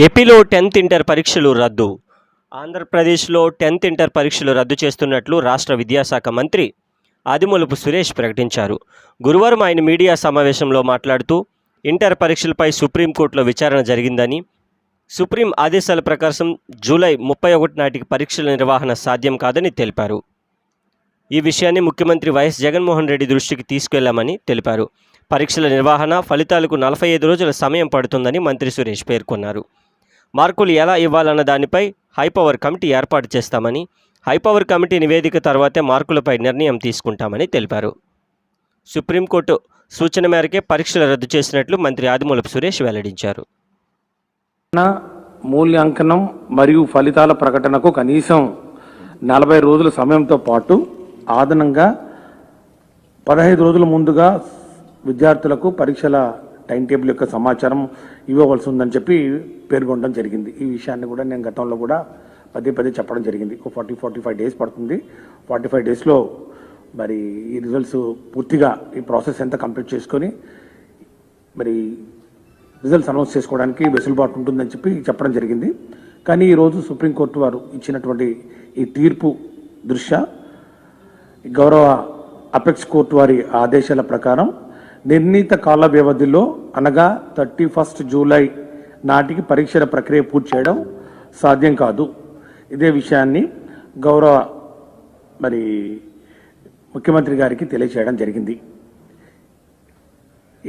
ఏపీలో 10th inter పరీక్షలు రద్దు. ఆంధ్రప్రదేశ్లో 10th ఇంటర్ పరీక్షలు రద్దు చేస్తున్నట్లు రాష్ట్ర విద్యాశాఖ మంత్రి ఆదిమూలపు సురేష్ ప్రకటించారు. గురువారం ఆయన మీడియా సమావేశంలో మాట్లాడుతూ ఇంటర్ పరీక్షలపై సుప్రీంకోర్టులో విచారణ జరిగిందని, సుప్రీం ఆదేశాల ప్రకారం జూలై 31 నాటికి పరీక్షల నిర్వహణ సాధ్యం కాదని తెలిపారు. ఈ విషయాన్ని ముఖ్యమంత్రి వైఎస్ జగన్మోహన్ రెడ్డి దృష్టికి తీసుకెళ్లామని తెలిపారు. పరీక్షల నిర్వహణ, ఫలితాలకు 45 రోజుల సమయం పడుతుందని మంత్రి సురేష్ పేర్కొన్నారు. మార్కులు ఎలా ఇవ్వాలన్న దానిపై హైపవర్ కమిటీ ఏర్పాటు చేస్తామని, హైపవర్ కమిటీ నివేదిక తర్వాతే మార్కులపై నిర్ణయం తీసుకుంటామని తెలిపారు. సుప్రీంకోర్టు సూచన మేరకే పరీక్షలు రద్దు చేసినట్లు మంత్రి ఆదిమూలపు సురేష్ వెల్లడించారు. మూల్యాంకనం మరియు ఫలితాల ప్రకటనకు కనీసం 40 రోజుల సమయంతో పాటు అదనంగా 15 రోజుల ముందుగా విద్యార్థులకు పరీక్షల టైం టేబుల్ యొక్క సమాచారం ఇవ్వవలసి ఉందని చెప్పి పేర్కొనడం జరిగింది. ఈ విషయాన్ని కూడా నేను గతంలో కూడా పదే చెప్పడం జరిగింది. 45 డేస్ పడుతుంది. 45 డేస్లో మరి ఈ రిజల్ట్స్ పూర్తిగా ఈ ప్రాసెస్ ఎంత కంప్లీట్ చేసుకొని మరి రిజల్ట్స్ అనౌన్స్ చేసుకోవడానికి వెసులుబాటు ఉంటుందని చెప్పి చెప్పడం జరిగింది. కానీ ఈరోజు సుప్రీంకోర్టు వారు ఇచ్చినటువంటి ఈ తీర్పు దృష్ట్యా గౌరవ అపెక్స్ కోర్టు వారి ఆదేశాల ప్రకారం నిర్ణీత కాల వ్యవధిలో అనగా 31 జూలై నాటికి పరీక్షల ప్రక్రియ పూర్తి చేయడం సాధ్యం కాదు. ఇదే విషయాన్ని గౌరవ మరి ముఖ్యమంత్రి గారికి తెలియచేయడం జరిగింది.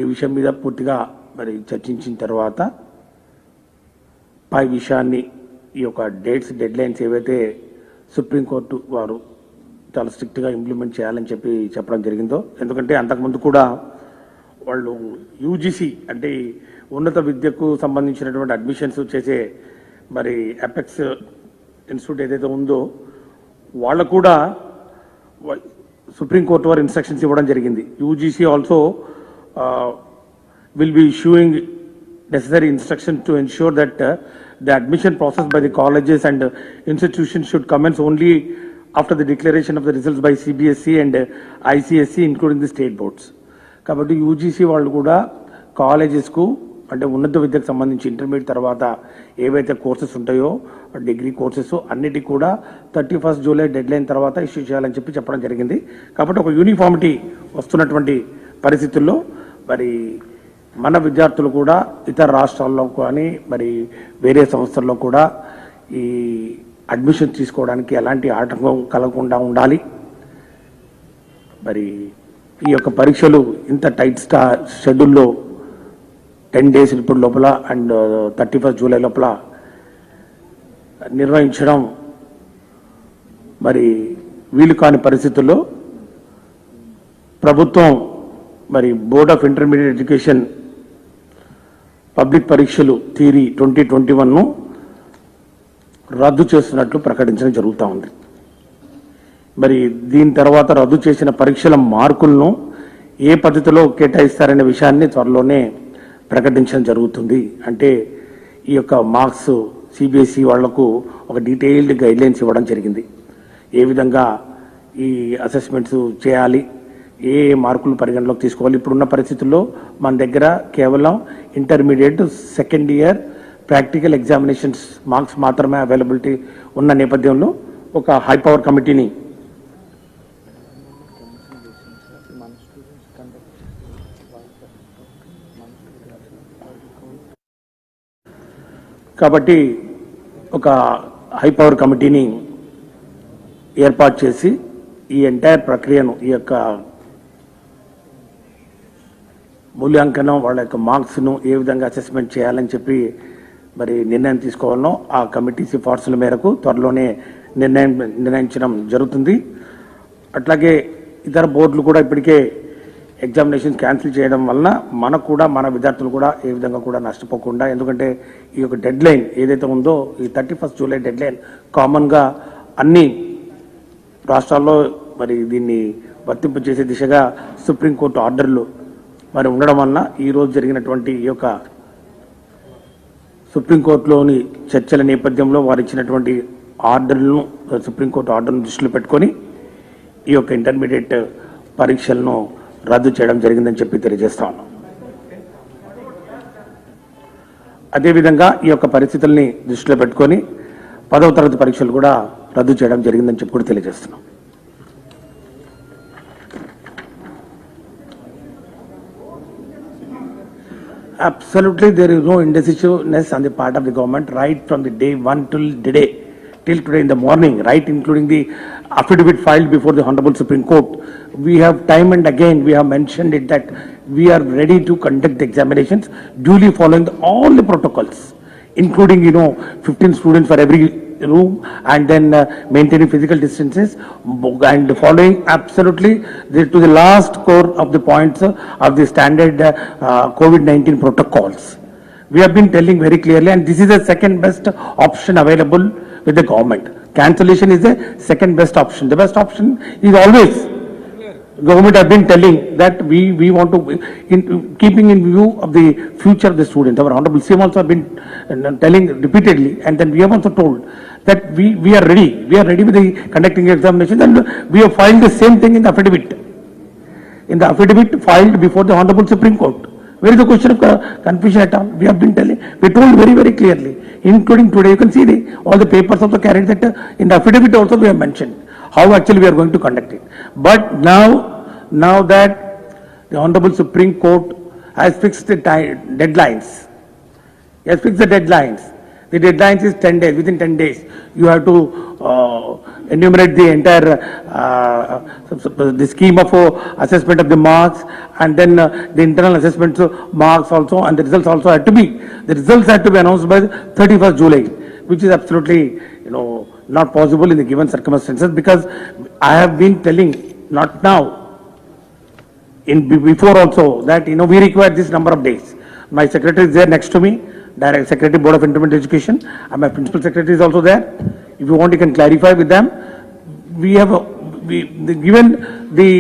ఈ విషయం మీద పూర్తిగా మరి చర్చించిన తర్వాత పై విషయాన్ని ఈ యొక్క డెడ్ లైన్స్ ఏవైతే సుప్రీంకోర్టు వారు చాలా స్ట్రిక్ట్గా ఇంప్లిమెంట్ చేయాలని చెప్పడం జరిగిందో, ఎందుకంటే అంతకుముందు కూడా వాళ్ళు యూజీసీ అంటే ఉన్నత విద్యకు సంబంధించినటువంటి అడ్మిషన్స్ చేసే మరి అపెక్స్ ఇన్స్టిట్యూట్ ఏదైతే ఉందో వాళ్ళకు కూడా సుప్రీంకోర్టు వారు ఇన్స్ట్రక్షన్స్ ఇవ్వడం జరిగింది. UGC also will be issuing necessary instructions to ensure that the admission process by the colleges and institutions should commence only after the declaration of the results by CBSE and ICSE including the state boards. కాబట్టి UGC వాళ్ళు కూడా కాలేజెస్కు అంటే ఉన్నత విద్యకు సంబంధించి intermediate తర్వాత ఏవైతే courses ఉంటాయో డిగ్రీ కోర్సెస్ అన్నిటికీ కూడా 31 జూలై డెడ్ లైన్ తర్వాత ఇష్యూ చేయాలని చెప్పడం జరిగింది. కాబట్టి ఒక యూనిఫామిటీ వస్తున్నటువంటి పరిస్థితుల్లో మరి మన విద్యార్థులు కూడా ఇతర రాష్ట్రాల్లో కానీ మరి వేరే సంస్థల్లో కూడా ఈ అడ్మిషన్ తీసుకోవడానికి ఎలాంటి ఆటంకం కలగకుండా ఉండాలి. మరి ఈ యొక్క పరీక్షలు ఇంత టైట్ షెడ్యూల్లో 10 డేస్ ఇప్పుడు లోపల అండ్ 31 జూలై లోపల నిర్వహించడం మరి వీలు కాని పరిస్థితుల్లో ప్రభుత్వం మరి board of intermediate education public పరీక్షలు థియరీ 2021ను రద్దు చేస్తున్నట్లు ప్రకటించడం జరుగుతూ ఉంది. మరి దీని తర్వాత రద్దు చేసిన పరీక్షల మార్కులను ఏ పద్ధతిలో కేటాయిస్తారనే విషయాన్ని త్వరలోనే ప్రకటించడం జరుగుతుంది. అంటే ఈ యొక్క మార్క్స్ సిబిఎస్ఈ వాళ్లకు ఒక డీటెయిల్డ్ గైడ్లైన్స్ ఇవ్వడం జరిగింది. ఏ విధంగా ఈ అసెస్మెంట్స్ చేయాలి, ఏ మార్కులు పరిగణలోకి తీసుకోవాలి. ఇప్పుడున్న పరిస్థితుల్లో మన దగ్గర కేవలం intermediate second year practical examinations marks మాత్రమే అవైలబిలిటీ ఉన్న నేపథ్యంలో ఒక హై పవర్ కమిటీని కాబట్టి ఒక హై పవర్ కమిటీని ఏర్పాటు చేసి ఈ ఎంటైర్ ప్రక్రియను ఈ యొక్క మూల్యాంకనం వాళ్ళ యొక్క మార్క్స్ను ఏ విధంగా అసెస్మెంట్ చేయాలని మరి నిర్ణయం తీసుకోవాలనో ఆ కమిటీ సిఫార్సుల మేరకు త్వరలోనే నిర్ణయించడం జరుగుతుంది. అట్లాగే ఇతర బోర్డులు కూడా ఇప్పటికే ఎగ్జామినేషన్స్ క్యాన్సిల్ చేయడం వలన మనకు కూడా మన విద్యార్థులు కూడా ఏ విధంగా కూడా నష్టపోకుండా, ఎందుకంటే ఈ యొక్క డెడ్ లైన్ ఏదైతే ఉందో ఈ 31 జూలై డెడ్ లైన్ కామన్గా అన్ని రాష్ట్రాల్లో మరి దీన్ని వర్తింపజేసే దిశగా సుప్రీంకోర్టు ఆర్డర్లు మరి ఉండడం వలన ఈరోజు జరిగినటువంటి ఈ యొక్క సుప్రీంకోర్టులోని చర్చల నేపథ్యంలో వారు ఇచ్చినటువంటి ఆర్డర్లను సుప్రీంకోర్టు ఆర్డర్ను దృష్టిలో పెట్టుకొని ఈ యొక్క ఇంటర్మీడియట్ పరీక్షలను రద్దు చేయడం జరిగిందని తెలియజేస్తా ఉన్నాం. అదేవిధంగా ఈ యొక్క పరిస్థితుల్ని దృష్టిలో పెట్టుకొని 10వ తరగతి పరీక్షలు కూడా రద్దు చేయడం జరిగిందని చెప్పి కూడా తెలియజేస్తున్నాం. Absolutely, there is no indecisiveness on the part of the government right from the day one till today in the morning, right, including the affidavit filed before the Honorable Supreme Court. We have time and again we have mentioned it that we are ready to conduct the examinations duly following all the protocols, including 15 students for every room, and then maintaining physical distances and following absolutely to the last core of the points of the standard COVID-19 protocols. We have been telling very clearly, and this is the second best option available with the government. Cancellation is the second best option. The best option is always government have been telling that we want to, keeping in view of the future of the students. Our Honorable CM also have been telling repeatedly, and then we have also told that we are ready. We are ready with the conducting examinations, and we have filed the same thing in the affidavit. In the affidavit filed before the Honorable Supreme Court. Where is the question of confusion at all? We have been telling, we told very, very clearly, including today, you can see all the papers also carried that in the affidavit also we have mentioned how actually we are going to conduct it. But now that the Honorable Supreme Court has fixed the deadlines, the deadlines is 10 days. Within 10 days, you have to enumerate the entire the scheme of assessment of the marks, and then the internal assessment marks also, and the results also had to be announced by 31st July, which is absolutely not possible in the given circumstances, because I have been telling, not now, before also, that we require this number of days. My secretary is there next to me, Direct Secretary Board of Intermediate Education, and my principal secretary is also there. If you want, you can clarify with them. Given the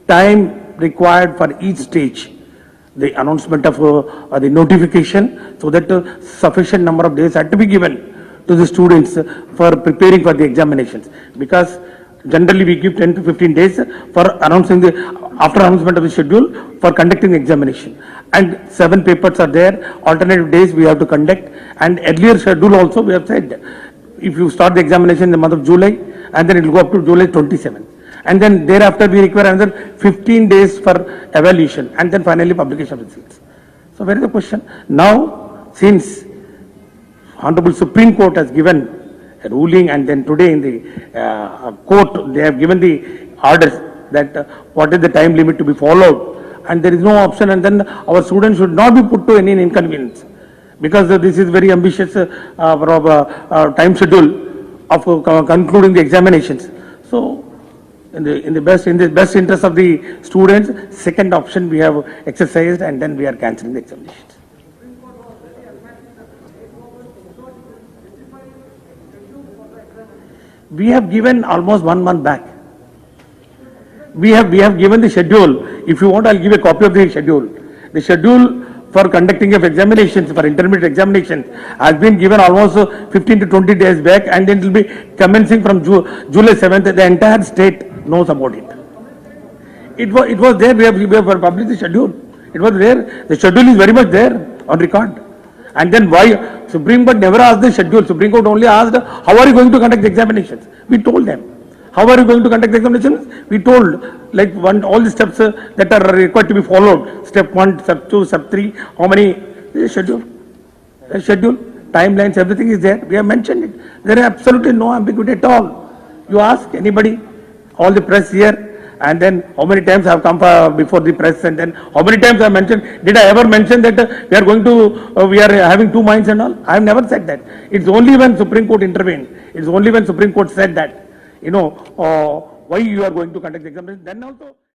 time required for each stage, the announcement of the notification, so that sufficient number of days had to be given to the students for preparing for the examinations, because generally we give 10 to 15 days for announcing after announcement of the schedule for conducting the examination, and 7 papers are there, alternative days we have to conduct, and earlier schedule also we have said, if you start the examination in the month of July, and then it will go up to July 27th, and then thereafter we require another 15 days for evaluation, and then finally publication of results. So where is the question? Now, since Honorable Supreme Court has given a ruling, and then today in the court they have given the orders that what is the time limit to be followed, and there is no option, and then our students should not be put to any inconvenience, because this is very ambitious time schedule of concluding the examinations. So in the best interest of the students, second option we have exercised, and then we are cancelling the examinations. We have given almost 1 month back. We have given the schedule. If you want, I'll give a copy of the schedule. The schedule for conducting of examinations, for intermediate examinations, has been given almost 15 to 20 days back, and it will be commencing from July 7th. The entire state knows about it. It was there. We have published the schedule. It was there. The schedule is very much there on record. And then why Supreme Court never asked the schedule? Supreme Court only asked, how are you going to conduct the examinations? We told them. How are you going to conduct the examinations? We told, like all the steps that are required to be followed. Step 1, step 2, step 3, how many, the schedule, timelines, everything is there. We have mentioned it. There is absolutely no ambiguity at all. You ask anybody, all the press here, and then how many times I have come before the press, and then how many times I have mentioned, did I ever mention that we are having 2 minds and all? I have never said that. It's only when Supreme Court intervened, it's only when Supreme Court said that, why you are going to conduct the examination, then also